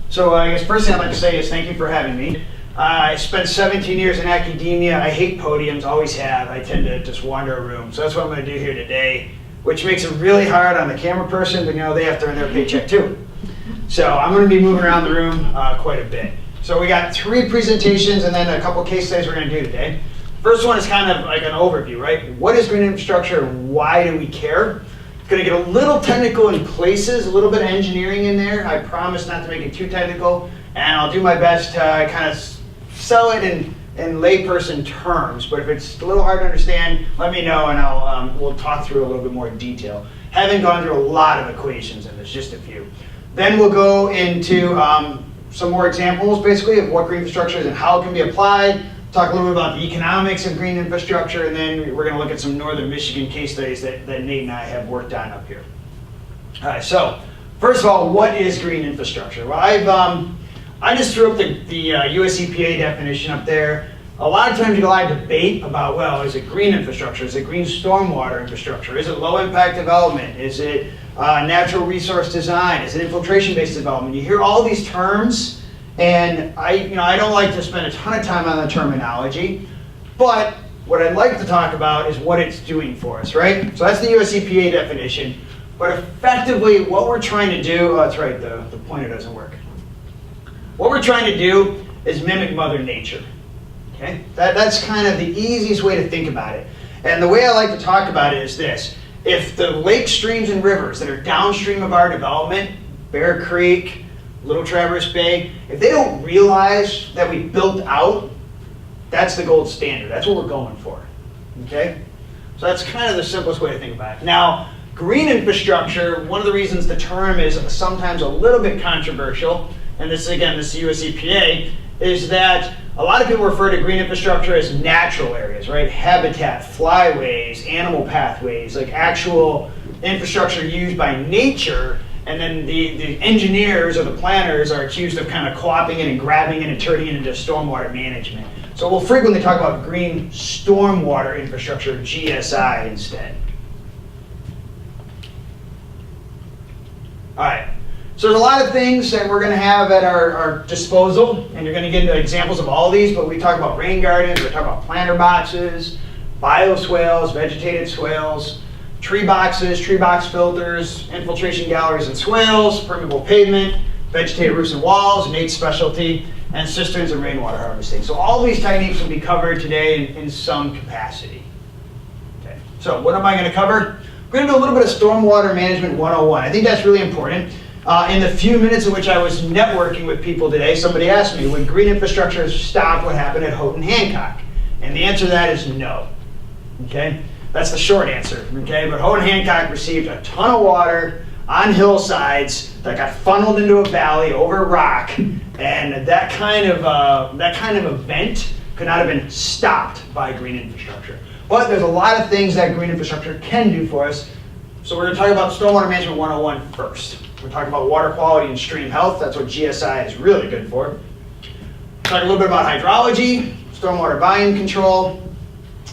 So I guess first thing I'd like to say is thank you for having me. I spent 17 years in academia. I hate podiums, always have. I tend to just wander a room. So that's what I'm going to do here today, which makes it really hard on the camera person, but they have to earn their paycheck too. So I'm going to be moving around the room quite a bit. So we got 3 presentations and then a couple case studies we're going to do today. First one is kind of like an overview, right? What is green infrastructure? Why do we care? It's going to get a little technical in places, a little bit of engineering in there. I promise not to make it too technical, and I'll do my best to kind of sell it in layperson terms. But if it's a little hard to understand, let me know, and we'll talk through a little bit more detail. Haven't gone through a lot of equations in this, just a few. Then we'll go into some more examples, basically, of what green infrastructure is and how it can be applied. Talk a little bit about the economics of green infrastructure, and then we're going to look at some northern Michigan case studies that Nate and I have worked on up here. All right, so first of all, what is green infrastructure? Well, I just threw up the US EPA definition up there. A lot of times you get a lot of debate about, well, is it green infrastructure? Is it green stormwater infrastructure? Is it low impact development? Is it natural resource design? Is it infiltration-based development? You hear all these terms. And I don't like to spend a ton of time on the terminology, but what I'd like to talk about is what it's doing for us, right? So that's the US EPA definition, but effectively what we're trying to do, oh, that's right, the pointer doesn't work. What we're trying to do is mimic Mother Nature, okay? That's kind of the easiest way to think about it. And the way I like to talk about it is this. If the lakes, streams, and rivers that are downstream of our development, Bear Creek, Little Traverse Bay, if they don't realize that we built out, that's the gold standard. That's what we're going for, okay? So that's kind of the simplest way to think about it. Now, green infrastructure, one of the reasons the term is sometimes a little bit controversial, and this is US EPA, is that a lot of people refer to green infrastructure as natural areas, right? Habitat, flyways, animal pathways, like actual infrastructure used by nature. And then the engineers or the planners are accused of kind of co-opting it and grabbing it and turning it into stormwater management. So we'll frequently talk about green stormwater infrastructure, GSI, instead. All right, so there's a lot of things that we're going to have at our disposal, and you're going to get into examples of all these, but we talk about rain gardens, we talk about planter boxes, bioswales, vegetated swales, tree boxes, tree box filters, infiltration galleries and swales, permeable pavement, vegetated roofs and walls, Nate's specialty, and cisterns and rainwater harvesting. So all these techniques will be covered today in some capacity. Okay. So what am I going to cover? We're going to do a little bit of Stormwater Management 101. I think that's really important. In the few minutes in which I was networking with people today, somebody asked me, when green infrastructure stopped, what happened at Houghton Hancock? And the answer to that is no. Okay? That's the short answer, okay? But Houghton Hancock received a ton of water on hillsides that got funneled into a valley over rock, and that kind of event could not have been stopped by green infrastructure. But there's a lot of things that green infrastructure can do for us. So we're going to talk about Stormwater Management 101 first. We're talking about water quality and stream health. That's what GSI is really good for. Talk a little bit about hydrology, stormwater volume control,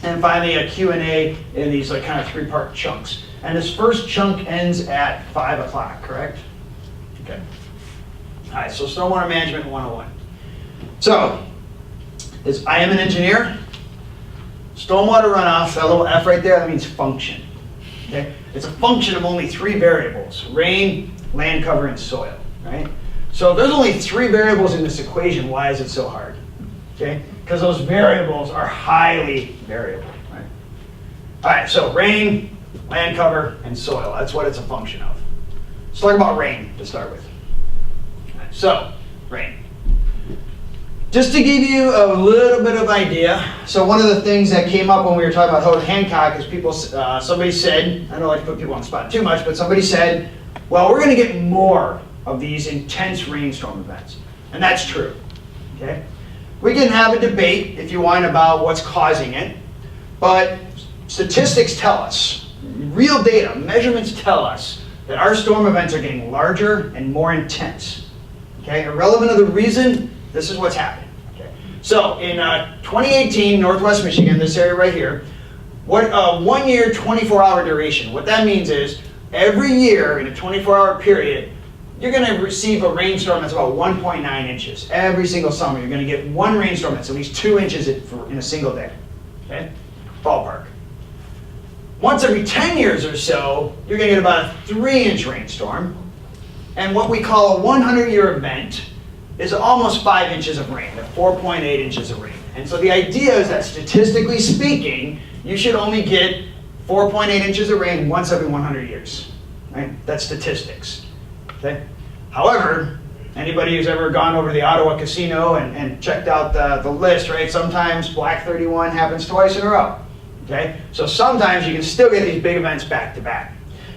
and finally a Q&A in these kind of 3-part chunks. And this first chunk ends at 5 o'clock, correct? Okay. All right, so Stormwater Management 101. So, I am an engineer. Stormwater runoff, that little F right there, that means function. Okay? It's a function of only 3 variables: rain, land cover, and soil, right? So if there's only 3 variables in this equation, why is it so hard? Okay? Because those variables are highly variable, right? All right, so rain, land cover, and soil. That's what it's a function of. Let's talk about rain to start with. All right, so, rain. Just to give you a little bit of idea, so one of the things that came up when we were talking about Houghton Hancock is somebody said, I don't like to put people on the spot too much, but somebody said, well, we're going to get more of these intense rainstorm events. And that's true, okay? We can have a debate, if you want, about what's causing it, but statistics tell us, real data, measurements tell us that our storm events are getting larger and more intense. Okay, irrelevant of the reason, this is what's happening. Okay. So in 2018, Northwest Michigan, this area right here, 1 year, 24-hour duration. What that means is every year in a 24-hour period, you're going to receive a rainstorm that's about 1.9 inches. Every single summer, you're going to get one rainstorm that's at least 2 inches in a single day. Okay? Ballpark. Once every 10 years or so, you're going to get about a 3-inch rainstorm. And what we call a 100-year event is almost 5 inches of rain, 4.8 inches of rain. And so the idea is that statistically speaking, you should only get 4.8 inches of rain once every 100 years. Right? That's statistics. Okay? However, anybody who's ever gone over to the Ottawa casino and checked out the list, right? Sometimes Black 31 happens twice in a row. Okay? So sometimes you can still get these big events back to back.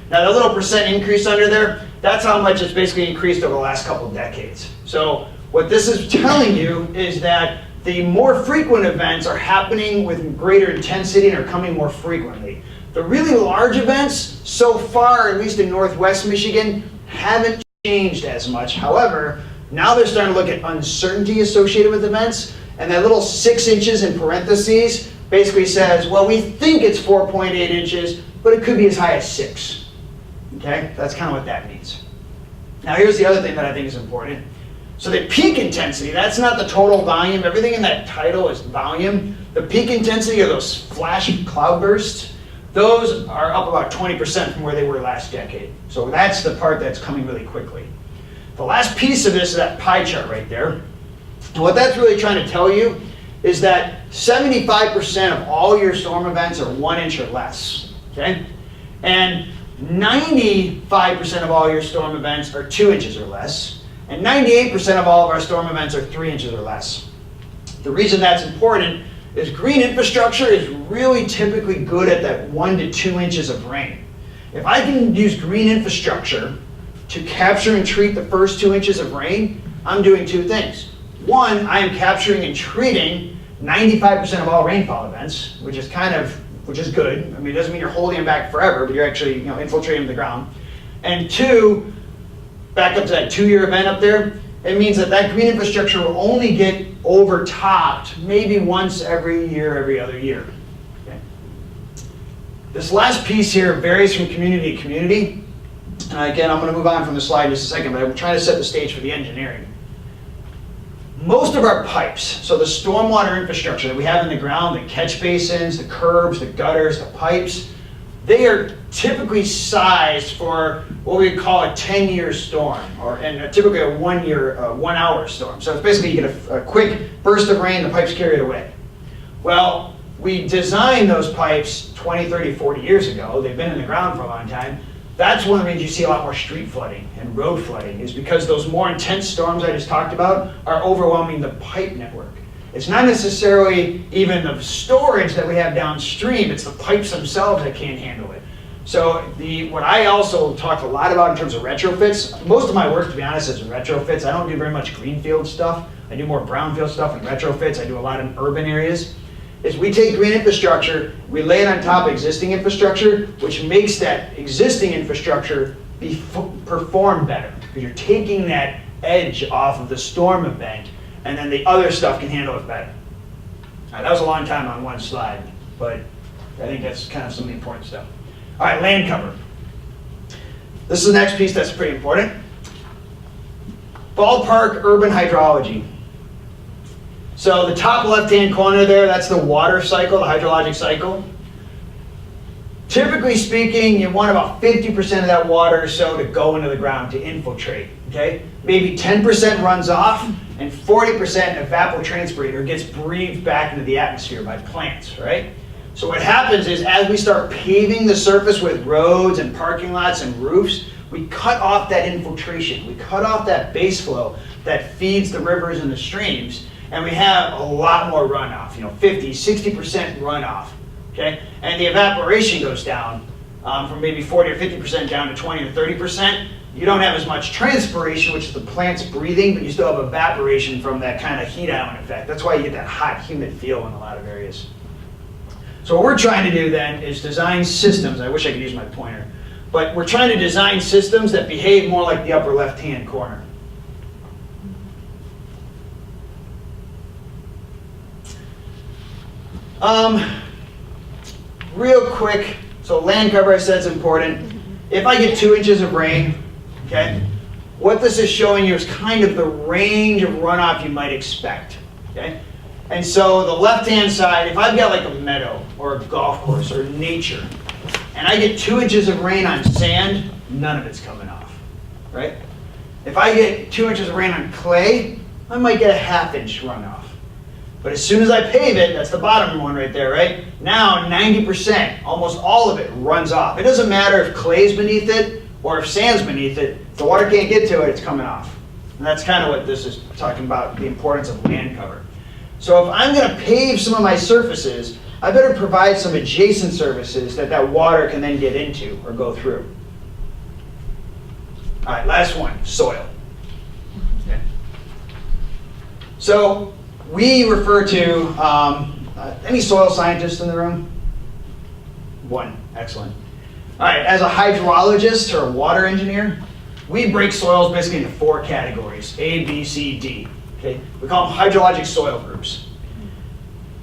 Now the little percent increase under there, that's how much it's basically increased over the last couple of decades. So what this is telling you is that the more frequent events are happening with greater intensity and are coming more frequently. The really large events, so far, at least in Northwest Michigan, haven't changed as much. However, now they're starting to look at uncertainty associated with events, and that little 6 inches in parentheses basically says, well, we think it's 4.8 inches, but it could be as high as 6. Okay, that's kind of what that means. Now here's the other thing that I think is important. So the peak intensity, that's not the total volume. Everything in that title is volume. The peak intensity are those flash cloudbursts. Those are up about 20% from where they were last decade. So that's the part that's coming really quickly. The last piece of this is that pie chart right there. And what that's really trying to tell you is that 75% of all your storm events are 1 inch or less. Okay? And 95% of all your storm events are 2 inches or less. And 98% of all of our storm events are 3 inches or less. The reason that's important is green infrastructure is really typically good at that 1 to 2 inches of rain. If I can use green infrastructure to capture and treat the first 2 inches of rain, I'm doing two things. One, I am capturing and treating 95% of all rainfall events, which is good. I mean, it doesn't mean you're holding them back forever, but you're actually infiltrating the ground. And two, back up to that 2-year event up there, it means that that green infrastructure will only get overtopped maybe once every year, every other year. Okay. This last piece here varies from community to community. And again, I'm going to move on from the slide in just a second, but I'm trying to set the stage for the engineering. Most of our pipes, so the stormwater infrastructure that we have in the ground, the catch basins, the curbs, the gutters, the pipes, they are typically sized for what we call a 10-year storm, and typically a 1-hour storm. So it's basically you get a quick burst of rain, the pipes carry it away. Well, we designed those pipes 20, 30, 40 years ago. They've been in the ground for a long time. That's one of the reasons you see a lot more street flooding and road flooding, is because those more intense storms I just talked about are overwhelming the pipe network. It's not necessarily even the storage that we have downstream, it's the pipes themselves that can't handle it. So what I also talk a lot about in terms of retrofits, most of my work, to be honest, is retrofits. I don't do very much greenfield stuff. I do more brownfield stuff and retrofits. I do a lot in urban areas. Is we take green infrastructure, we lay it on top of existing infrastructure, which makes that existing infrastructure perform better, because you're taking that edge off of the storm event, and then the other stuff can handle it better. All right, that was a long time on one slide, but I think that's kind of some of the important stuff. All right, land cover. This is the next piece that's pretty important. Ballpark urban hydrology. So the top left-hand corner there, that's the water cycle, the hydrologic cycle. Typically speaking, you want about 50% of that water or so to go into the ground, to infiltrate, okay? Maybe 10% runs off, and 40% evapotranspirates or gets breathed back into the atmosphere by plants, right? So what happens is, as we start paving the surface with roads and parking lots and roofs, we cut off that infiltration. We cut off that base flow that feeds the rivers and the streams, and we have a lot more runoff, 50, 60% runoff, okay? And the evaporation goes down from maybe 40 or 50% down to 20 or 30%. You don't have as much transpiration, which is the plants breathing, but you still have evaporation from that kind of heat island effect. That's why you get that hot, humid feel in a lot of areas. So what we're trying to do then is design systems. I wish I could use my pointer. But we're trying to design systems that behave more like the upper left-hand corner. Real quick, so land cover I said is important. If I get 2 inches of rain, okay, what this is showing you is kind of the range of runoff you might expect, okay? And so the left-hand side, if I've got like a meadow or a golf course or nature, and I get 2 inches of rain on sand, none of it's coming off, right? If I get 2 inches of rain on clay, I might get a 1/2 inch runoff. But as soon as I pave it, that's the bottom one right there, right? Now 90%, almost all of it runs off. It doesn't matter if clay's beneath it or if sand's beneath it. If the water can't get to it, it's coming off. And that's kind of what this is talking about, the importance of land cover. So if I'm going to pave some of my surfaces, I better provide some adjacent surfaces that that water can then get into or go through. All right, last one, soil. Okay. So we refer to, any soil scientists in the room? One, excellent. All right, as a hydrologist or a water engineer, we break soils basically into 4 categories, A, B, C, D. Okay? We call them hydrologic soil groups.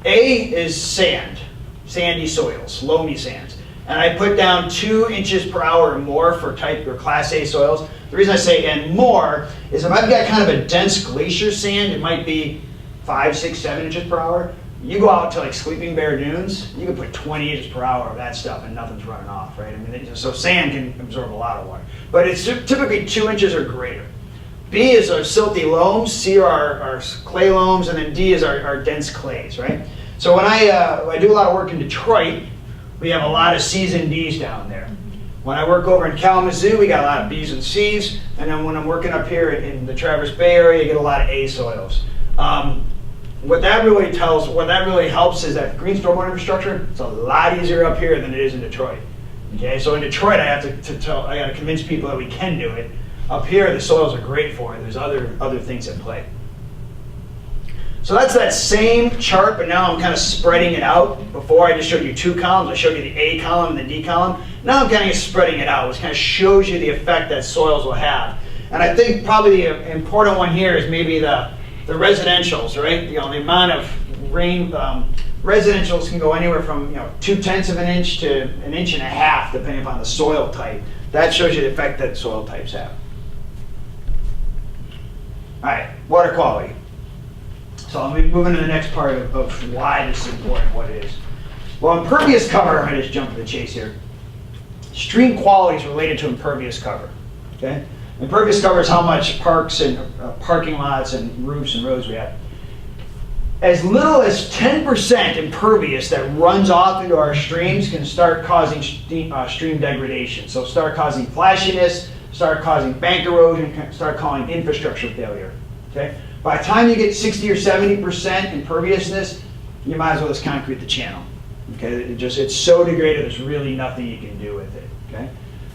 A is sand, sandy soils, loamy sands. And I put down 2 inches per hour or more for type or class A soils. The reason I say and more is if I've got kind of a dense glacier sand, it might be 5, 6, 7 inches per hour. You go out to like Sleeping Bear Dunes, you can put 20 inches per hour of that stuff and nothing's running off, right? I mean, so sand can absorb a lot of water. But it's typically 2 inches or greater. B is our silty loams, C are our clay loams, and then D is our dense clays, right? So when I do a lot of work in Detroit, we have a lot of C's and D's down there. When I work over in Kalamazoo, we got a lot of B's and C's, and then when I'm working up here in the Traverse Bay area, you get a lot of A soils. What that really helps is that green stormwater infrastructure, it's a lot easier up here than it is in Detroit. Okay, so in Detroit, I have I got to convince people that we can do it. Up here, the soils are great for it. There's other things at play. So that's that same chart, but now I'm kind of spreading it out. Before I just showed you 2 columns. I showed you the A column and the D column. Now I'm kind of spreading it out, which kind of shows you the effect that soils will have. And I think probably the important one here is maybe the residentials, right? You know, the amount of rain, residentials can go anywhere from 0.2 of an inch to 1.5 inches, depending upon the soil type. That shows you the effect that soil types have. All right, water quality. So I'll be moving to the next part of why this is important, what it is. Well, impervious cover, I just jumped to the chase here. Stream quality is related to impervious cover, okay? Impervious cover is how much parks and parking lots and roofs and roads we have. As little as 10% impervious that runs off into our streams can start causing stream degradation. So start causing flashiness, start causing bank erosion, start causing infrastructure failure. Okay? By the time you get 60 or 70% imperviousness, you might as well just concrete the channel. Okay? It's so degraded, there's really nothing you can do with it. Okay?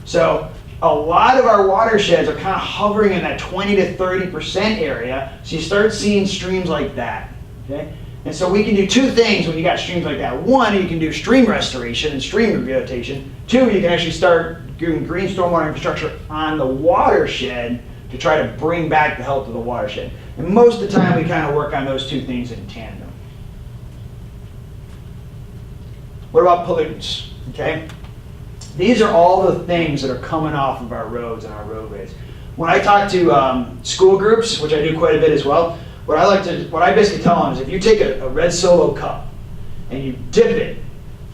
So a lot of our watersheds are kind of hovering in that 20 to 30% area, so you start seeing streams like that. Okay? And so we can do 2 things when you got streams like that. 1, you can do stream restoration and stream rehabilitation. 2, you can actually start doing green stormwater infrastructure on the watershed to try to bring back the health of the watershed. And most of the time we kind of work on those 2 things in tandem. What about pollutants? Okay? These are all the things that are coming off of our roads and our roadways. When I talk to school groups, which I do quite a bit as well, what I basically tell them is if you take a red Solo cup and you dip it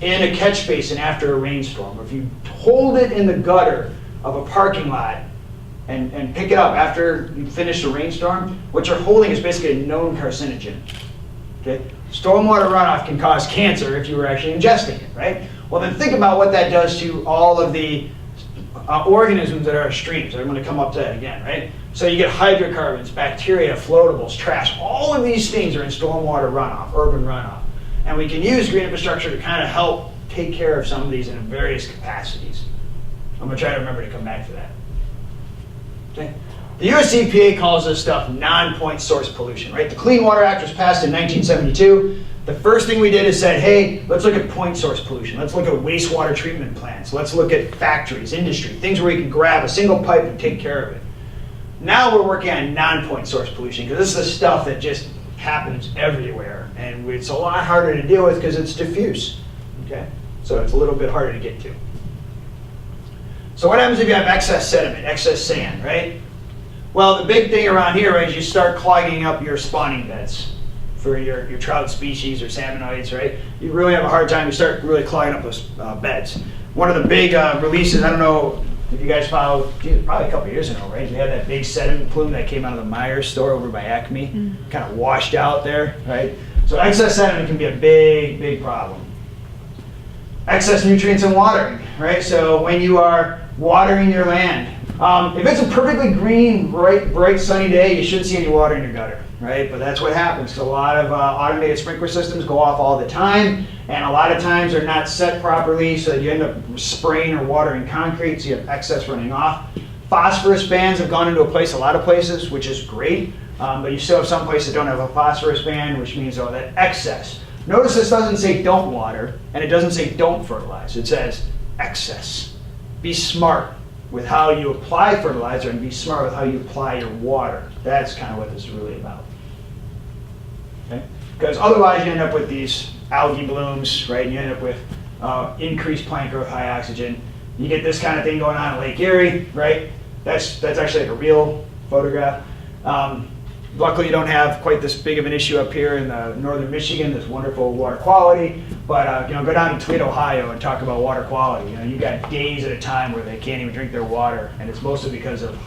in a catch basin after a rainstorm, or if you hold it in the gutter of a parking lot and pick it up after you finish a rainstorm, what you're holding is basically a known carcinogen. Okay? Stormwater runoff can cause cancer if you were actually ingesting it, right? Well, then think about what that does to all of the organisms that are our streams. I'm going to come up to that again, right? So you get hydrocarbons, bacteria, floatables, trash. All of these things are in stormwater runoff, urban runoff. And we can use green infrastructure to kind of help take care of some of these in various capacities. I'm going to try to remember to come back to that. Okay. The US EPA calls this stuff non-point source pollution, right? The Clean Water Act was passed in 1972. The first thing we did is said, hey, let's look at point source pollution. Let's look at wastewater treatment plants. Let's look at factories, industry, things where we can grab a single pipe and take care of it. Now we're working on non-point source pollution because this is the stuff that just happens everywhere. And it's a lot harder to deal with because it's diffuse. Okay? So it's a little bit harder to get to. So what happens if you have excess sediment, excess sand, right? Well, the big thing around here, right, is you start clogging up your spawning beds for your trout species or salmonoids, right? You really have a hard time. You start really clogging up those beds. One of the big releases, I don't know if you guys followed, probably a couple years ago, right? We had that big sediment plume that came out of the Myers store over by Acme, kind of washed out there, right? So excess sediment can be a big, big problem. Excess nutrients in watering, right? So when you are watering your land, if it's a perfectly green, bright sunny day, you shouldn't see any water in your gutter, right? But that's what happens. So a lot of automated sprinkler systems go off all the time, and a lot of times they're not set properly, so you end up spraying or watering concrete, so you have excess running off. Phosphorus bans have gone into a lot of places, which is great, but you still have some places that don't have a phosphorus ban, which means that excess. Notice this doesn't say don't water, and it doesn't say don't fertilize. It says excess. Be smart with how you apply fertilizer and be smart with how you apply your water. That's kind of what this is really about. Okay? Because otherwise you end up with these algae blooms, right? You end up with increased plant growth, high oxygen. You get this kind of thing going on in Lake Erie, right? That's actually like a real photograph. Luckily, you don't have quite this big of an issue up here in northern Michigan, this wonderful water quality. But go down to Toledo, Ohio, and talk about water quality. You got days at a time where they can't even drink their water, and it's mostly because of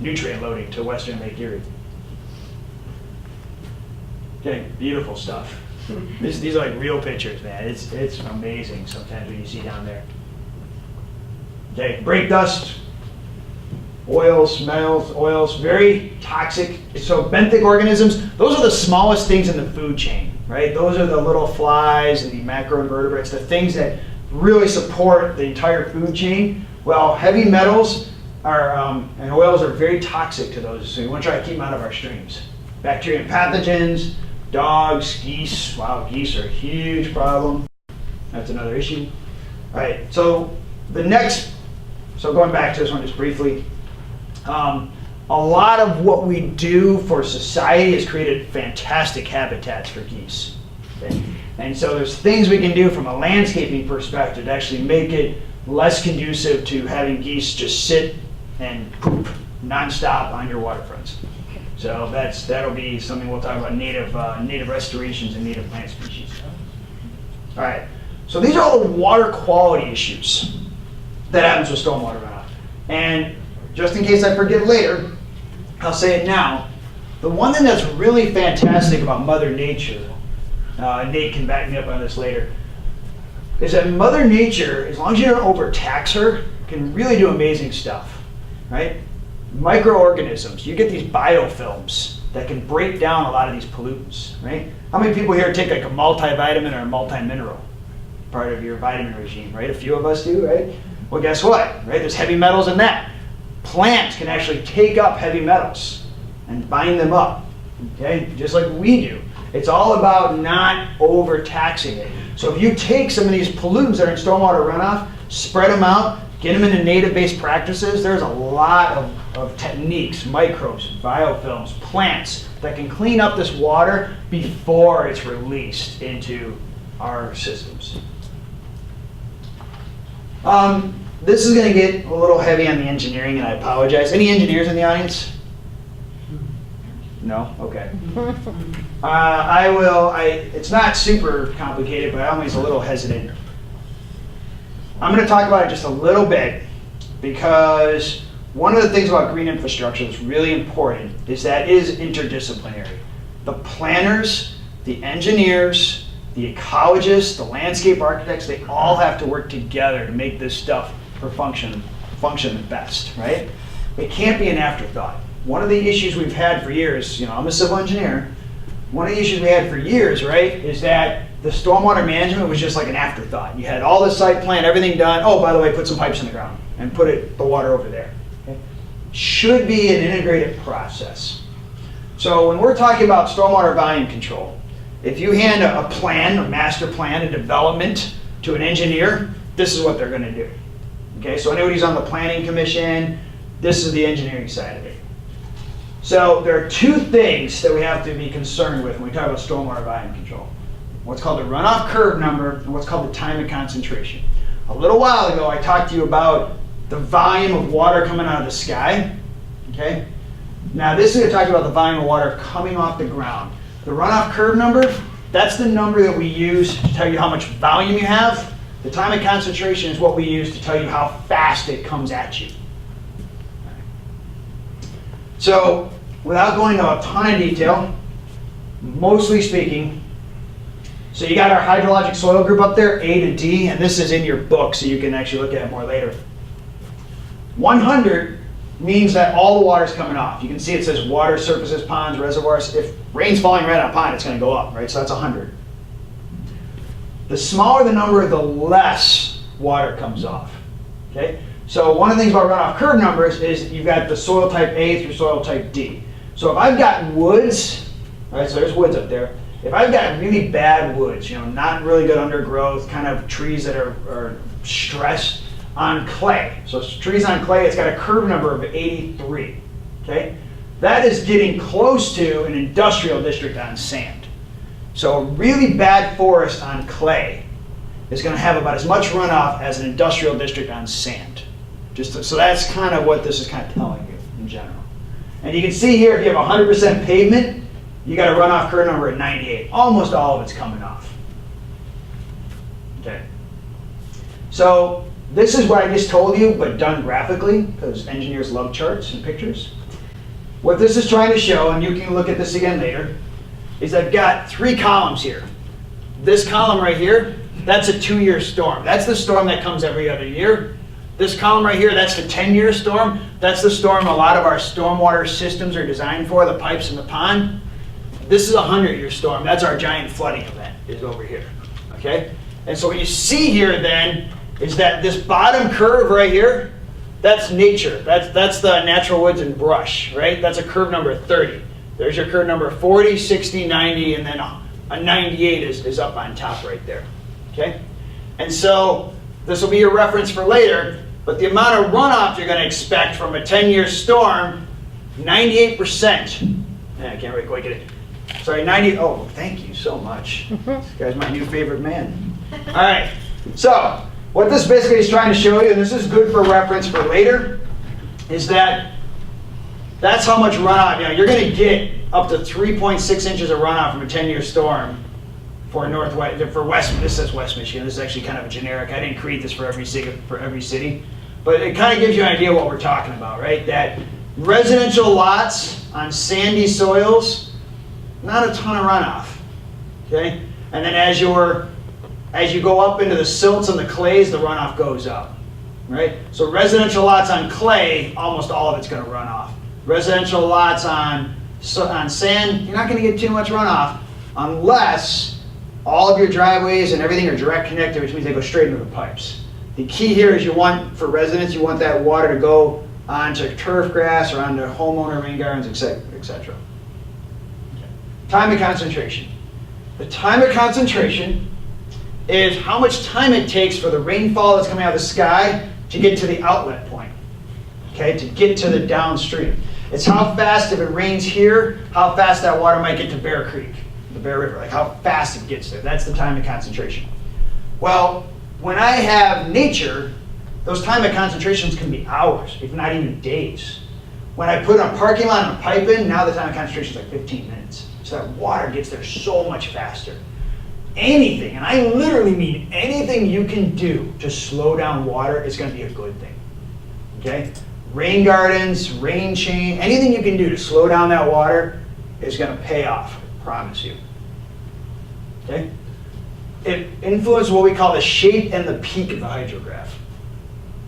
nutrient loading to western Lake Erie. Okay, beautiful stuff. These are like real pictures, man. It's amazing sometimes what you see down there. Okay, brake dust. Oils, metals, oils, very toxic. So benthic organisms, those are the smallest things in the food chain, right? Those are the little flies and the macroinvertebrates, the things that really support the entire food chain. Well, heavy metals and oils are very toxic to those, so we want to try to keep them out of our streams. Bacteria and pathogens, dogs, geese. Wow, geese are a huge problem. That's another issue. All right, so going back to this one just briefly, a lot of what we do for society has created fantastic habitats for geese. Okay? And so there's things we can do from a landscaping perspective to actually make it less conducive to having geese just sit and poop nonstop on your waterfronts. So that'll be something we'll talk about, native restorations and native plant species. All right, so these are all the water quality issues that happens with stormwater runoff. And just in case I forget later, I'll say it now. The one thing that's really fantastic about Mother Nature, Nate can back me up on this later, is that Mother Nature, as long as you don't overtax her, can really do amazing stuff, right? Microorganisms, you get these biofilms that can break down a lot of these pollutants, right? How many people here take like a multivitamin or a multimineral, part of your vitamin regime, right? A few of us do, right? Well, guess what, right? There's heavy metals in that. Plants can actually take up heavy metals and bind them up, okay? Just like we do. It's all about not overtaxing it. So if you take some of these pollutants that are in stormwater runoff, spread them out, get them into native-based practices, there's a lot of techniques, microbes, biofilms, plants that can clean up this water before it's released into our systems. This is going to get a little heavy on the engineering, and I apologize. Any engineers in the audience? No? Okay. It's not super complicated, but I'm always a little hesitant. I'm going to talk about it just a little bit, because one of the things about green infrastructure that's really important is that it is interdisciplinary. The planners, the engineers, the ecologists, the landscape architects, they all have to work together to make this stuff function the best, right? It can't be an afterthought. One of the issues we've had for years, I'm a civil engineer, one of the issues we had for years, right, is that the stormwater management was just like an afterthought. You had all the site plan, everything done. Oh, by the way, put some pipes in the ground and put the water over there. Okay? Should be an integrated process. So when we're talking about stormwater volume control, if you hand a plan, a master plan, a development to an engineer, this is what they're going to do. Okay, so anybody who's on the planning commission, this is the engineering side of it. So there are two things that we have to be concerned with when we talk about stormwater volume control. What's called the runoff curve number and what's called the time of concentration. A little while ago, I talked to you about the volume of water coming out of the sky. Okay, Now this is going to talk about the volume of water coming off the ground. The runoff curve number, that's the number that we use to tell you how much volume you have. The time of concentration is what we use to tell you how fast it comes at you. So without going into a ton of detail, mostly speaking, so you got our hydrologic soil group up there, A to D, and this is in your book, so you can actually look at it more later. 100 means that all the water is coming off. You can see it says water, surfaces, ponds, reservoirs. If rain's falling right on a pond, it's going to go up, right? So that's 100. The smaller the number, the less water comes off. Okay? So one of the things about runoff curve numbers is you've got the soil type A through soil type D. So if I've got woods, right? So there's woods up there. If I've got really bad woods, you know, not really good undergrowth, kind of trees that are stressed on clay. So trees on clay, it's got a curve number of 83. Okay? That is getting close to an industrial district on sand. So a really bad forest on clay is going to have about as much runoff as an industrial district on sand. So that's kind of what this is kind of telling you in general. And you can see here, if you have 100% pavement, you got a runoff curve number at 98. Almost all of it's coming off. Okay. So this is what I just told you, but done graphically, because engineers love charts and pictures. What this is trying to show, and you can look at this again later, is I've got 3 columns here. This column right here, that's a 2-year storm. That's the storm that comes every other year. This column right here, that's the 10-year storm. That's the storm a lot of our stormwater systems are designed for, the pipes in the pond. This is a 100-year storm. That's our giant flooding event, is over here. Okay? And so what you see here then is that this bottom curve right here, that's nature. That's the natural woods and brush, right? That's a curve number 30. There's your curve number 40, 60, 90, and then a 98 is up on top right there. Okay? And so this will be your reference for later, but the amount of runoff you're going to expect from a 10-year storm, 98%. I can't really quite get it. Sorry, 90. Oh, thank you so much. This guy's my new favorite man. All right. So what this basically is trying to show you, and this is good for reference for later, is that that's how much runoff. You know, you're going to get up to 3.6 inches of runoff from a 10-year storm for West. This says West Michigan. This is actually kind of a generic. I didn't create this for every city, but it kind of gives you an idea what we're talking about, right? That residential lots on sandy soils, not a ton of runoff. Okay, and then as you go up into the silts and the clays, the runoff goes up, right? So residential lots on clay, almost all of it's going to run off. Residential lots on sand, you're not going to get too much runoff unless all of your driveways and everything are direct connected, which means they go straight into the pipes. The key here is for residents, you want that water to go onto turf grass or onto homeowner rain gardens, etc. Time of concentration. The time of concentration is how much time it takes for the rainfall that's coming out of the sky to get to the outlet point, okay, to get to the downstream. It's how fast, if it rains here, how fast that water might get to Bear Creek, the Bear River, like how fast it gets there. That's the time of concentration. Well, when I have nature, those time of concentrations can be hours, if not even days. When I put a parking lot and a pipe in, now the time of concentration is like 15 minutes. So that water gets there so much faster. Anything, and I literally mean anything you can do to slow down water is going to be a good thing. Okay? Rain gardens, rain chain, anything you can do to slow down that water is going to pay off, I promise you. Okay? It influences what we call the shape and the peak of the hydrograph.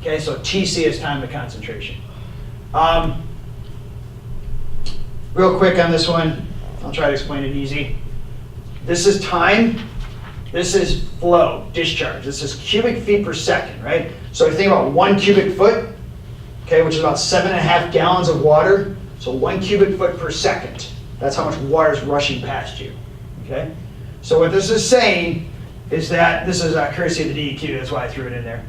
Okay, so TC is time of concentration. Real quick on this one, I'll try to explain it easy. This is time. This is flow, discharge. This is cubic feet per second, right? So if you think about 1 cubic foot, okay, which is about 7.5 gallons of water. So 1 cubic foot per second. That's how much water is rushing past you, okay? So what this is saying is that, this is courtesy of the DEQ, that's why I threw it in there.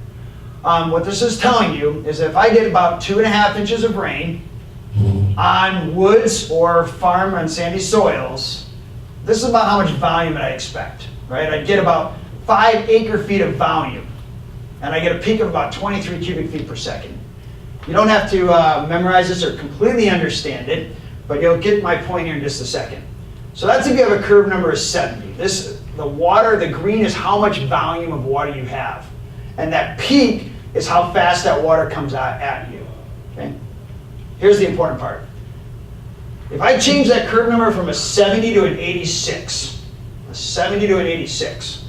What this is telling you is that if I get about 2.5 inches of rain on woods or farm on sandy soils, this is about how much volume I expect, right? I get about 5 acre feet of volume, and I get a peak of about 23 cubic feet per second. You don't have to memorize this or completely understand it, but you'll get my point here in just a second. So that's if you have a curve number of 70. The water, the green is how much volume of water you have. And that peak is how fast that water comes out at you. Okay? Here's the important part. If I change that curve number from a 70 to an 86, a 70 to an 86,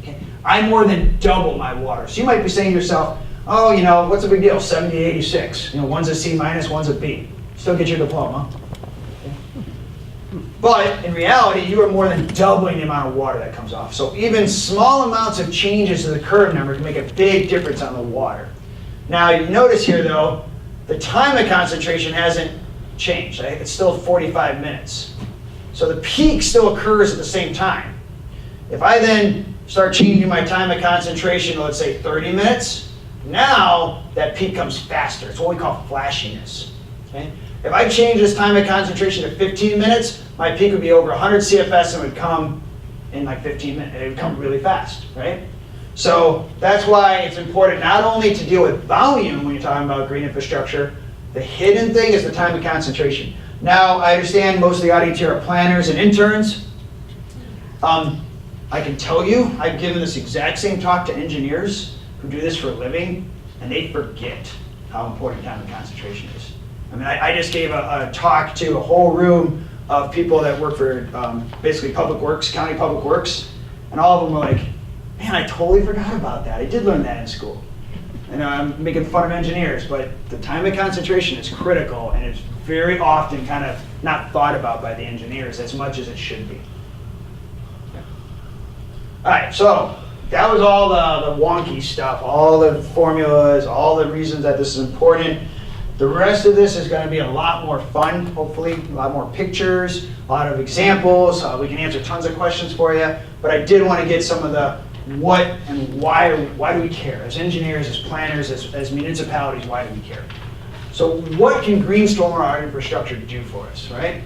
okay, I more than double my water. So you might be saying to yourself, oh, you know, what's the big deal, 70 to 86? You know, one's a C minus, one's a B. Still get your diploma. But in reality, you are more than doubling the amount of water that comes off. So even small amounts of changes to the curve number can make a big difference on the water. Now you notice here though, the time of concentration hasn't changed. It's still 45 minutes. So the peak still occurs at the same time. If I then start changing my time of concentration to, let's say, 30 minutes, now that peak comes faster. It's what we call flashiness. Okay? If I change this time of concentration to 15 minutes, my peak would be over 100 CFS and would come in like 15 minutes. It would come really fast, right? So that's why it's important not only to deal with volume when you're talking about green infrastructure, the hidden thing is the time of concentration. Now, I understand most of the audience here are planners and interns. I can tell you, I've given this exact same talk to engineers who do this for a living, and they forget how important time of concentration is. I mean, I just gave a talk to a whole room of people that work for basically public works, county public works, and all of them were like, man, I totally forgot about that. I did learn that in school. And I'm making fun of engineers, but the time of concentration is critical, and it's very often kind of not thought about by the engineers as much as it should be. Okay. All right, so that was all the wonky stuff, all the formulas, all the reasons that this is important. The rest of this is going to be a lot more fun, hopefully, a lot more pictures, a lot of examples. We can answer tons of questions for you, but I did want to get some of the what and why do we care? As engineers, as planners, as municipalities, why do we care? So what can green stormwater infrastructure do for us, right?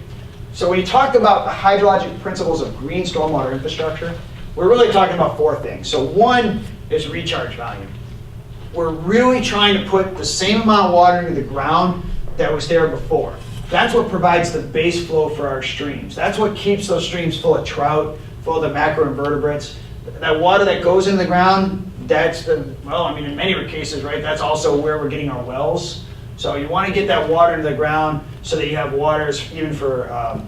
So when you talk about the hydrologic principles of green stormwater infrastructure, we're really talking about four things. So one is recharge volume. We're really trying to put the same amount of water into the ground that was there before. That's what provides the base flow for our streams. That's what keeps those streams full of trout, full of the macroinvertebrates. That water that goes in the ground, that's well, I mean, in many cases, right, that's also where we're getting our wells. So you want to get that water into the ground so that you have waters even for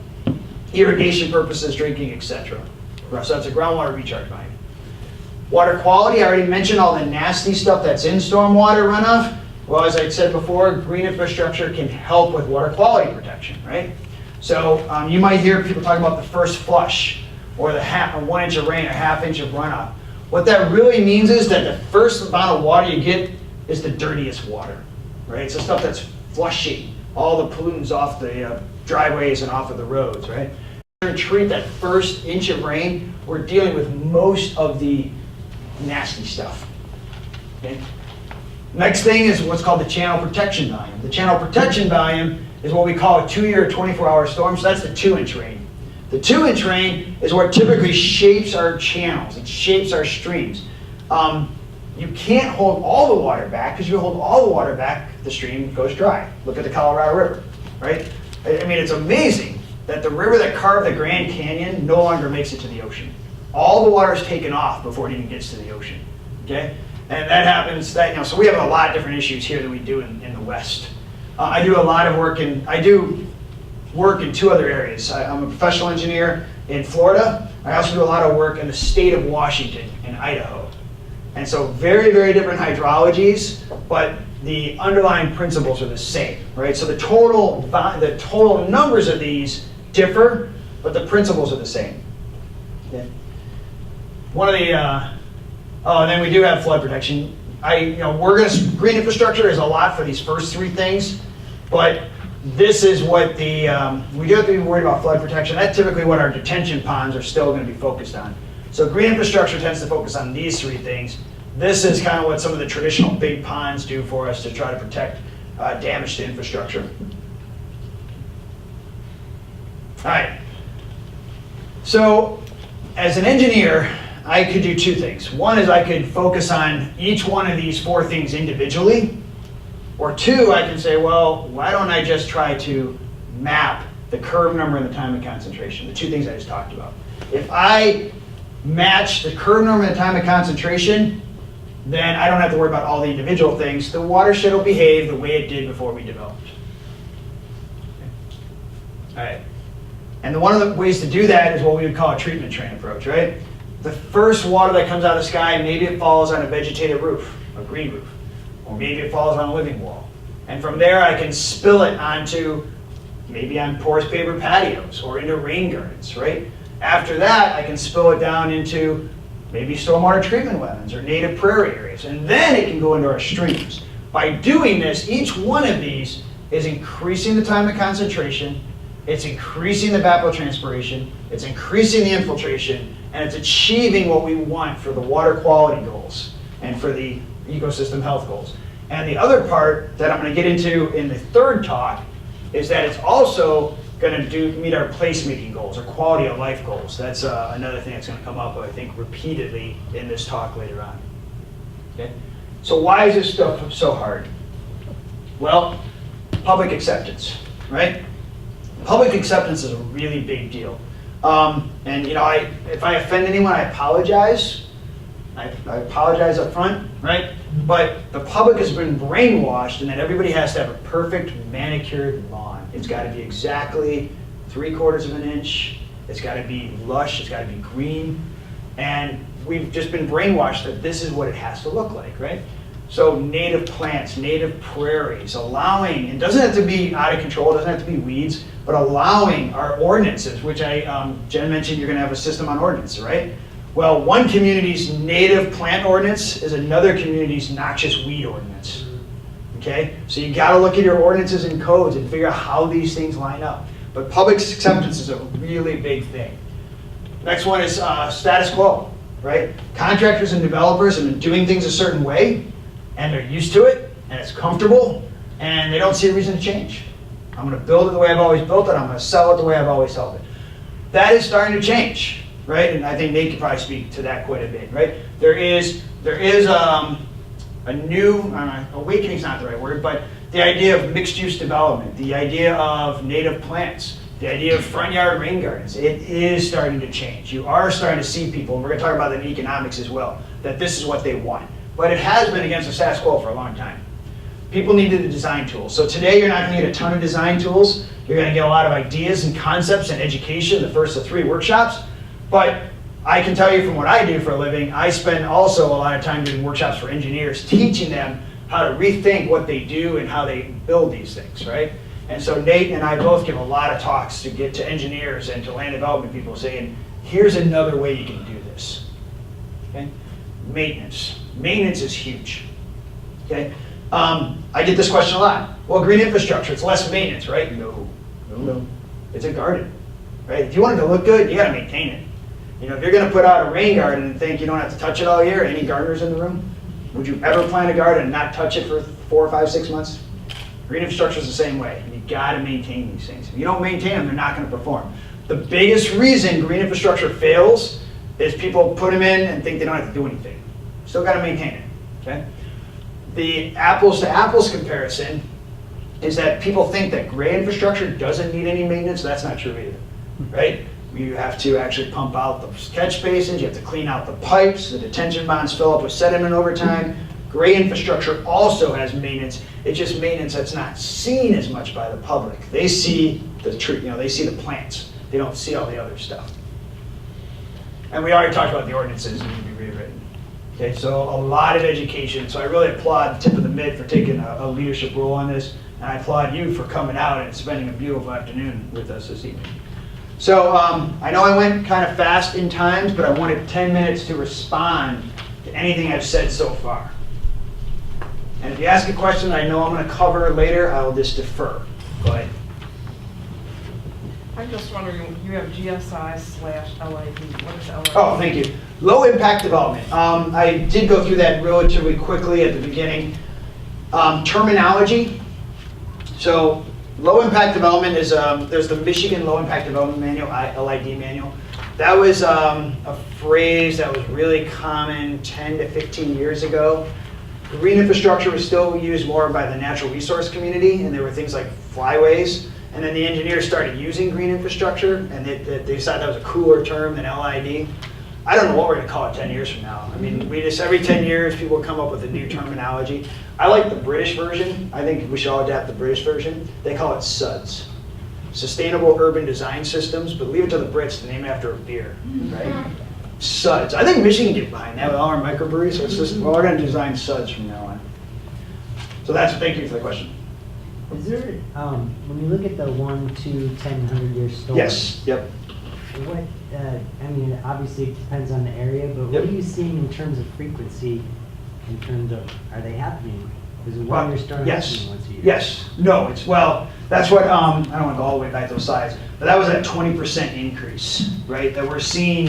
irrigation purposes, drinking, etc. So that's a groundwater recharge volume. Water quality, I already mentioned all the nasty stuff that's in stormwater runoff. Well, as I said before, green infrastructure can help with water quality protection, right? So you might hear people talk about the first flush, or the 1 inch of rain, or ½ inch of runoff. What that really means is that the first amount of water you get is the dirtiest water, right? It's the stuff that's flushing all the pollutants off the driveways and off of the roads, right? To treat that first inch of rain, we're dealing with most of the nasty stuff. Okay? Next thing is what's called the channel protection volume. The channel protection volume is what we call a 2-year 24-hour storm, so that's the 2-inch rain. The 2-inch rain is what typically shapes our channels. It shapes our streams. You can't hold all the water back, because if you hold all the water back, the stream goes dry. Look at the Colorado River, right? I mean, it's amazing that the river that carved the Grand Canyon no longer makes it to the ocean. All the water is taken off before it even gets to the ocean, okay? And that happens, so we have a lot of different issues here than we do in the West. I do a lot of work I do work in 2 other areas. I'm a professional engineer in Florida. I also do a lot of work in the state of Washington and Idaho. And so very, very different hydrologies, but the underlying principles are the same, right? So the total numbers of these differ, but the principles are the same. Okay. One of the, and then we do have flood protection. Green infrastructure is a lot for these first 3 things, but this is what we do have to be worried about flood protection. That's typically what our detention ponds are still going to be focused on. So green infrastructure tends to focus on these 3 things. This is kind of what some of the traditional big ponds do for us to try to protect damage to infrastructure. All right. So as an engineer, I could do 2 things. One is I could focus on each one of these 4 things individually, Or two, I can say, well, why don't I just try to map the curve number and the time of concentration, the two things I just talked about. If I match the curve number and the time of concentration, then I don't have to worry about all the individual things. The watershed will behave the way it did before we developed. Okay. All right. And one of the ways to do that is what we would call a treatment train approach, right? The first water that comes out of the sky, maybe it falls on a vegetated roof, a green roof, or maybe it falls on a living wall. And from there, I can spill it onto, maybe on porous paper patios or into rain gardens, right? After that, I can spill it down into maybe stormwater treatment wetlands or native prairie areas, and then it can go into our streams. By doing this, each one of these is increasing the time of concentration, it's increasing the evapotranspiration, it's increasing the infiltration, and it's achieving what we want for the water quality goals and for the ecosystem health goals. And the other part that I'm going to get into in the third talk is that it's also going to meet our placemaking goals or quality of life goals. That's another thing that's going to come up, I think, repeatedly in this talk later on. Okay? So why is this stuff so hard? Well, public acceptance, right? Public acceptance is a really big deal. And you know, if I offend anyone, I apologize. I apologize up front, right? But the public has been brainwashed in that everybody has to have a perfect manicured lawn. It's got to be exactly 3/4 of an inch. It's got to be lush. It's got to be green. And we've just been brainwashed that this is what it has to look like, right? So native plants, native prairies, allowing, it doesn't have to be out of control, it doesn't have to be weeds, but allowing our ordinances, which Jen mentioned you're going to have a system on ordinance, right? Well, one community's native plant ordinance is another community's noxious weed ordinance. Okay? So you got to look at your ordinances and codes and figure out how these things line up. But public acceptance is a really big thing. Next one is status quo, right? Contractors and developers have been doing things a certain way, and they're used to it, and it's comfortable, and they don't see a reason to change. I'm going to build it the way I've always built it. I'm going to sell it the way I've always sold it. That is starting to change. Right, and I think Nate could probably speak to that quite a bit. Right, there is a new awakening is not the right word, but the idea of mixed-use development, the idea of native plants, the idea of front yard rain gardens. It is starting to change. You are starting to see people, and we're going to talk about that in economics as well, that this is what they want. But it has been against the status quo for a long time. People needed a design tool. So today you're not going to get a ton of design tools. You're going to get a lot of ideas and concepts and education, the first of 3 workshops. But I can tell you from what I do for a living, I spend also a lot of time doing workshops for engineers, teaching them how to rethink what they do and how they build these things, right? And so Nate and I both give a lot of talks to get to engineers and to land development people saying, here's another way you can do this. Okay? Maintenance. Maintenance is huge. Okay? I get this question a lot. Well, green infrastructure, it's less maintenance, right? No. It's a garden, right? If you want it to look good, you got to maintain it. You know, if you're going to put out a rain garden and think you don't have to touch it all year, any gardeners in the room? Would you ever plant a garden and not touch it for 4, 5, 6 months? Green infrastructure is the same way. You got to maintain these things. If you don't maintain them, they're not going to perform. The biggest reason green infrastructure fails is people put them in and think they don't have to do anything. Still got to maintain it. Okay? The apples to apples comparison is that people think that gray infrastructure doesn't need any maintenance. That's not true either, right? You have to actually pump out the catch basins, you have to clean out the pipes, the detention bonds fill up with sediment over time. Gray infrastructure also has maintenance. It's just maintenance that's not seen as much by the public. They see the tree, they see the plants. They don't see all the other stuff. And we already talked about the ordinances that need to be rewritten. Okay, so a lot of education. So I really applaud Tip of the Mitt for taking a leadership role on this, and I applaud you for coming out and spending a beautiful afternoon with us this evening. So I know I went kind of fast in times, but I wanted 10 minutes to respond to anything I've said so far. And if you ask a question I know I'm going to cover later, I will just defer. Go ahead. I'm just wondering, you have GSI/LID. What is LID? Oh, thank you. Low impact development. I did go through that relatively quickly at the beginning. Terminology. So low impact development is, there's the Michigan Low Impact Development Manual, LID manual. That was a phrase that was really common 10 to 15 years ago. green infrastructure was still used more by the natural resource community, and there were things like flyways. And then the engineers started using green infrastructure, and they decided that was a cooler term than LID. I don't know what we're going to call it 10 years from now. I mean, we just, every 10 years, people come up with a new terminology. I like the British version. I think we should all adapt the British version. They call it SUDS, Sustainable Urban Design Systems, but leave it to the Brits to name it after a beer, right? SUDS. I think Michigan can get behind that with all our microbreweries, so it's just, well, we're going to design SUDS from now on. So thank you for the question. Is there, when you look at the 1, 2, 10, 100-year storms? Yes, yep. What, I mean, obviously it depends on the area, but Yep. what are you seeing in terms of frequency, in terms of, are they happening? Is it one year storm happening once a year? Yes. No, it's, well, that's what, I don't want to go all the way back to those slides, but that was that 20% increase, right? That we're seeing,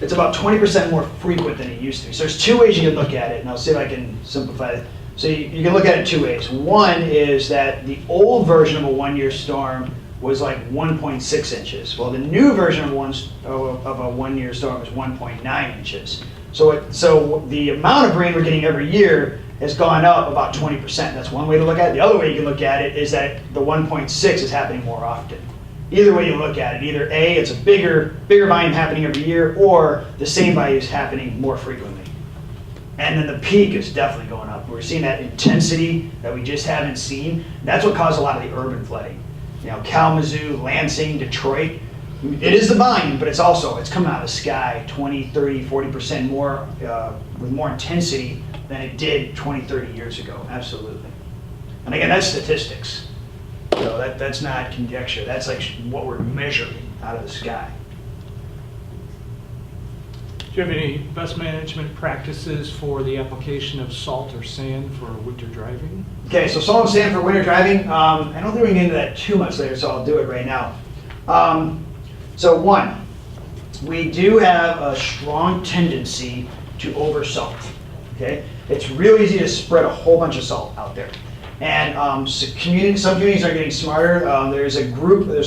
it's about 20% more frequent than it used to be. So there's two ways you can look at it, and I'll see if I can simplify it. So you can look at it two ways. One is that the old version of a one-year storm was like 1.6 inches. Well, the new version of a one-year storm is 1.9 inches. So the amount of rain we're getting every year has gone up about 20%. That's one way to look at it. The other way you can look at it is that the 1.6 is happening more often. Either way you look at it, either A, it's a bigger volume happening every year, or the same value is happening more frequently. And then the peak is definitely going up. We're seeing that intensity that we just haven't seen. That's what caused a lot of the urban flooding. You know, Kalamazoo, Lansing, Detroit. It is the volume, but it's coming out of the sky 20, 30, 40% more, with more intensity than it did 20, 30 years ago. Absolutely. And again, that's statistics. So that's not conjecture. That's like what we're measuring out of the sky. Do you have any best management practices for the application of salt or sand for winter driving? Okay, so salt and sand for winter driving. I don't think we can get into that too much later, so I'll do it right now. So one, we do have a strong tendency to oversalt. Okay, it's real easy to spread a whole bunch of salt out there. And some communities are getting smarter. There's an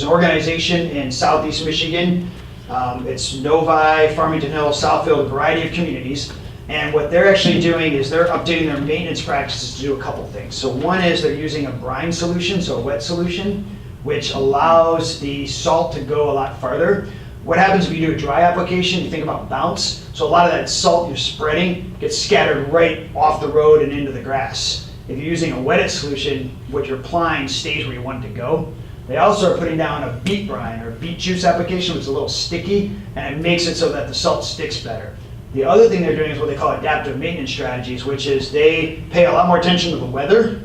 organization in Southeast Michigan. It's Novi, Farmington Hills, Southfield, a variety of communities. And what they're actually doing is they're updating their maintenance practices to do a couple things. So one is they're using a brine solution, so a wet solution, which allows the salt to go a lot farther. What happens if you do a dry application? You think about bounce. So a lot of that salt you're spreading gets scattered right off the road and into the grass. If you're using a wetted solution, what you're applying stays where you want it to go. They also are putting down a beet brine or beet juice application, which is a little sticky, and it makes it so that the salt sticks better. The other thing they're doing is what they call adaptive maintenance strategies, which is they pay a lot more attention to the weather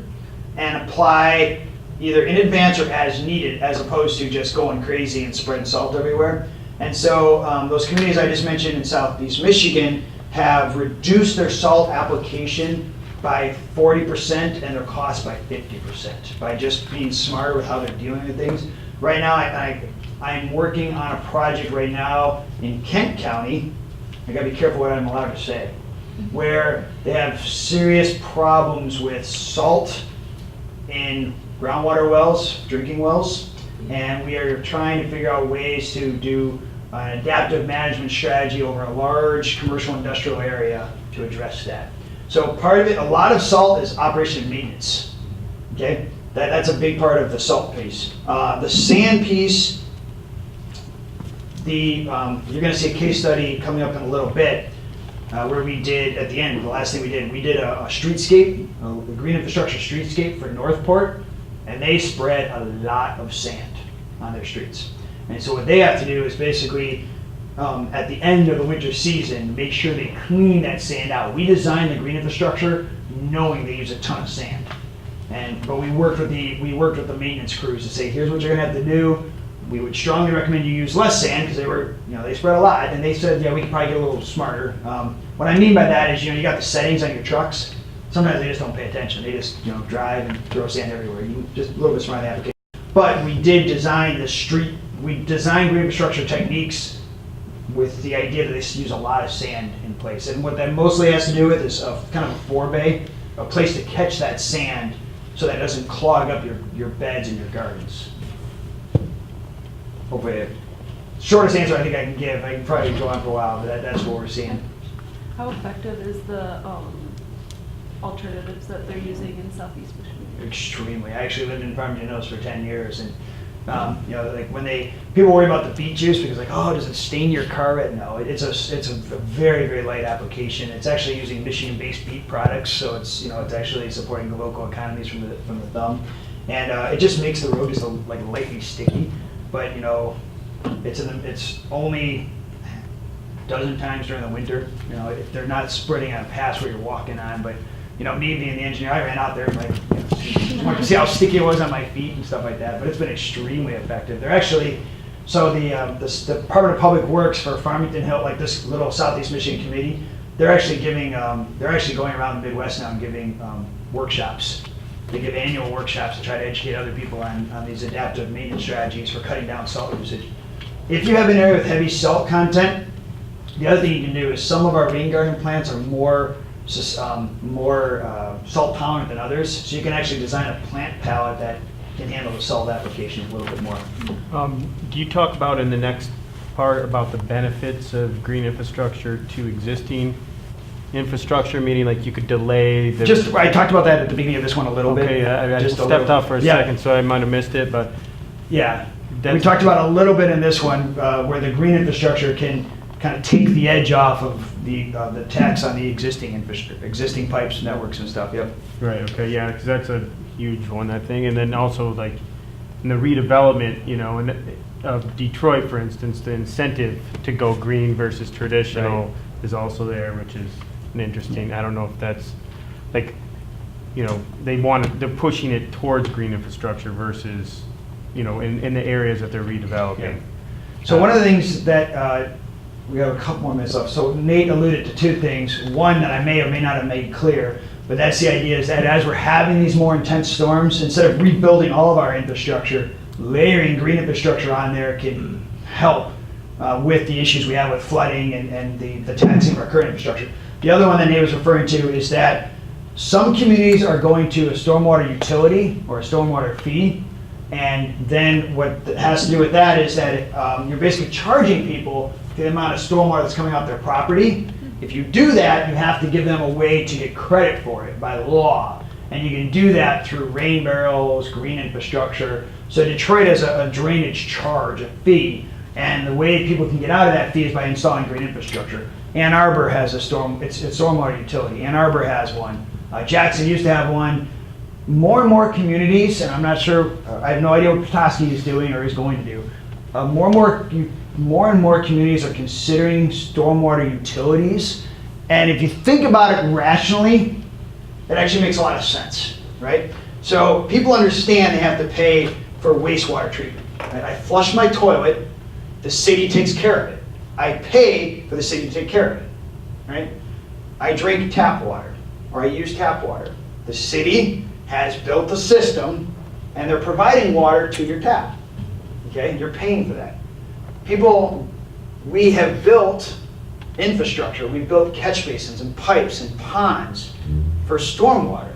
and apply either in advance or as needed, as opposed to just going crazy and spreading salt everywhere. And so those communities I just mentioned in Southeast Michigan have reduced their salt application by 40% and their cost by 50% by just being smarter with how they're dealing with things. Right now, I'm working on a project right now in Kent County. I gotta be careful what I'm allowed to say, where they have serious problems with salt in groundwater wells, drinking wells, and we are trying to figure out ways to do an adaptive management strategy over a large commercial industrial area to address that. So part of it, a lot of salt is operation and maintenance, okay? That's a big part of the salt piece. The sand piece, you're gonna see a case study coming up in a little bit where we did, at the end, the last thing we did a streetscape, a green infrastructure streetscape for Northport, and they spread a lot of sand on their streets. And so what they have to do is basically, at the end of the winter season, make sure they clean that sand out. We designed the green infrastructure knowing they use a ton of sand. But we worked with the maintenance crews to say, here's what you're gonna have to do. We would strongly recommend you use less sand because they spread a lot. And they said, yeah, we could probably get a little smarter. What I mean by that is, you got the settings on your trucks. Sometimes they just don't pay attention. They just, drive and throw sand everywhere. You just a little bit smarter application. But we did design we designed green infrastructure techniques with the idea that they use a lot of sand in place. And what that mostly has to do with is a kind of a forebay, a place to catch that sand so that it doesn't clog up your beds and your gardens. Hopefully, shortest answer I think I can give. I can probably go on for a while, but that's what we're seeing. How effective is the alternatives that they're using in Southeast Michigan? Extremely. I actually lived in Farmington Hills for 10 years, and like when people worry about the beet juice because like, oh, does it stain your car? No, it's a very, very light application. It's actually using Michigan-based beet products, so it's actually supporting the local economies from the thumb, and it just makes the road just like lightly sticky. But it's only a dozen times during the winter. If they're not spreading on paths where you're walking on, but me being the engineer, I ran out there and wanted to see how sticky it was on my feet and stuff like that. But it's been extremely effective. They're actually, the Department of Public Works for Farmington Hill, like this little Southeast Michigan committee, they're actually going around the Midwest now and giving workshops. They give annual workshops to try to educate other people on these adaptive maintenance strategies for cutting down salt usage. If you have an area with heavy salt content, the other thing you can do is some of our rain garden plants are more salt tolerant than others, so you can actually design a plant palette that can handle the salt application a little bit more. Do you talk about in the next part about the benefits of green infrastructure to existing infrastructure, meaning like you could delay the... I talked about that at the beginning of this one a little bit. Okay, I just stepped off for a second, so I might have missed it, but... Yeah, we talked about a little bit in this one where the green infrastructure can kind of take the edge off of the tax on the existing pipes, networks, and stuff. Yep. Right. Okay. Yeah, because that's a huge one, I think. And then also like in the redevelopment, of Detroit, for instance, the incentive to go green versus traditional is also there, which is an interesting. I don't know if that's like, they're pushing it towards green infrastructure versus, in the areas that they're redeveloping. Yeah. So one of the things that we have a couple more minutes left. So Nate alluded to two things. One that I may or may not have made clear, but that's the idea is that as we're having these more intense storms, instead of rebuilding all of our infrastructure, layering green infrastructure on there can help with the issues we have with flooding and the taxing of our current infrastructure. The other one that Nate was referring to is that some communities are going to a stormwater utility or a stormwater fee, and then what has to do with that is that you're basically charging people the amount of stormwater that's coming off their property. If you do that, you have to give them a way to get credit for it by law. And you can do that through rain barrels, green infrastructure. So Detroit has a drainage charge, a fee. And the way people can get out of that fee is by installing green infrastructure. Ann Arbor has it's a stormwater utility. Ann Arbor has one. Jackson used to have one. More and more communities, and I'm not sure, I have no idea what Petoskey is doing or is going to do. More and more communities are considering stormwater utilities, and if you think about it rationally, it actually makes a lot of sense, right? So people understand they have to pay for wastewater treatment. Right? I flush my toilet, the city takes care of it. I pay for the city to take care of it, right? I drink tap water, or I use tap water. The city has built a system, and they're providing water to your tap, okay? You're paying for that. We have built infrastructure. We've built catch basins and pipes and ponds for stormwater,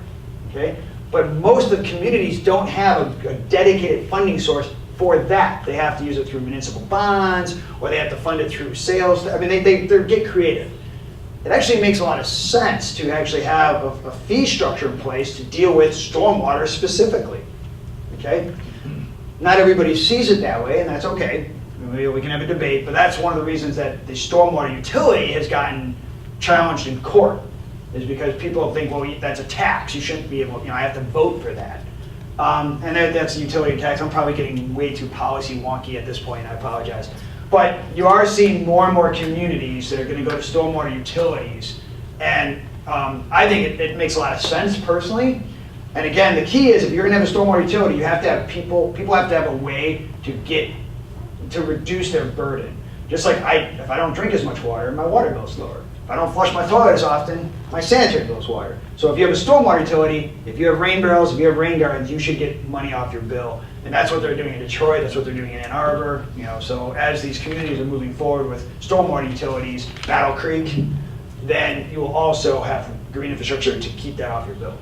okay? But most of the communities don't have a dedicated funding source for that. They have to use it through municipal bonds, or they have to fund it through sales. I mean, they get creative. It actually makes a lot of sense to actually have a fee structure in place to deal with stormwater specifically, okay? Not everybody sees it that way, and that's okay. Maybe we can have a debate, but that's one of the reasons that the stormwater utility has gotten challenged in court, is because people think, well, that's a tax. You shouldn't be able, I have to vote for that. And that's a utility tax. I'm probably getting way too policy wonky at this point, I apologize. But you are seeing more and more communities that are going to go to stormwater utilities. And I think it makes a lot of sense personally. And again, the key is if you're going to have a stormwater utility, you have to have people have to have a way to reduce their burden. Just like if I don't drink as much water, my water bill's lower. If I don't flush my toilet as often, my sanitary bill's water. So if you have a stormwater utility, if you have rain barrels, if you have rain gardens, you should get money off your bill. And that's what they're doing in Detroit, that's what they're doing in Ann Arbor. So as these communities are moving forward with stormwater utilities, Battle Creek, then you will also have green infrastructure to keep that off your bill.